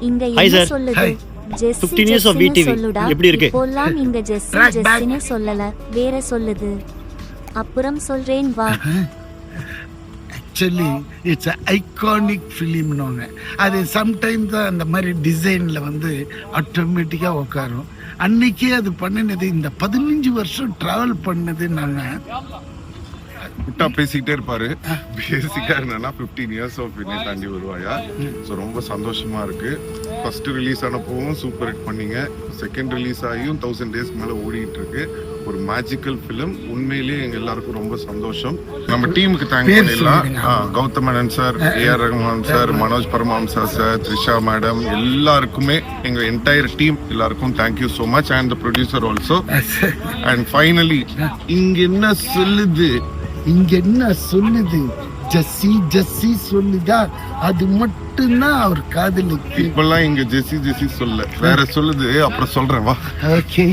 இங்க Hi, என்ன sir. சொல்லுது? ஜெஸ்ஸி 15 years of ஜெஸ்ஸின்னு VTV. சொல்லுடா. எப்படி இருக்கு? இப்போல்லாம் இங்க ஜெஸ்ஸி ஜெஸ்ஸின்னு சொல்லல, வேற சொல்லுது. அப்புறம் சொல்றேன் வா. ஆக்சுவலி இட்ஸ் ஐகானிக் ஃபிலிம்னு அது சம்டைம்ஸ் தான் அந்த மாதிரி டிசைனில் வந்து ஆட்டோமேட்டிக்காக உட்காரும். அன்னைக்கே அது பண்ணினது இந்த 15 வருஷம் ட்ராவல் பண்ணது நாங்கள். விட்டா பேசிக்கிட்டே இருப்பாரு. பேசிக்கா என்னன்னா 15 இயர்ஸ் ஆஃப் வினை தாண்டி வருவாயா. ஸோ ரொம்ப சந்தோஷமா இருக்கு. ஃபர்ஸ்ட் ரிலீஸ் ஆனப்பவும் சூப்பர் ஹிட் பண்ணீங்க. செகண்ட் ரிலீஸ் ஆகியும் 1000 டேஸ்க்கு மேலே ஓடிட்டு இருக்கு. ஒரு மேஜிக்கல் ஃபிலிம். உண்மையிலேயே எங்க எல்லாருக்கும் ரொம்ப சந்தோஷம். நம்ம டீமுக்கு தேங்க் பண்ணிடலாம். Gautham Menon sir, AR Rahman sir, Manoj Paramahamsa sir, Trisha madam, எல்லாருக்குமே எங்க என்டையர் டீம் எல்லாருக்கும் thank you so much. And the producer also. And finally இங்க என்ன சொல்லுது, இங்க என்ன சொல்லுது, ஜெஸ்ஸி ஜெஸ்ஸி சொல்லுதா, அது மட்டும்தான் அவர் காதலுக்கு. இப்பெல்லாம் இங்க ஜெஸ்ஸி ஜெஸ்ஸி சொல்ல வேற சொல்லுது. அப்புறம் சொல்றேன் வா. ஓகே.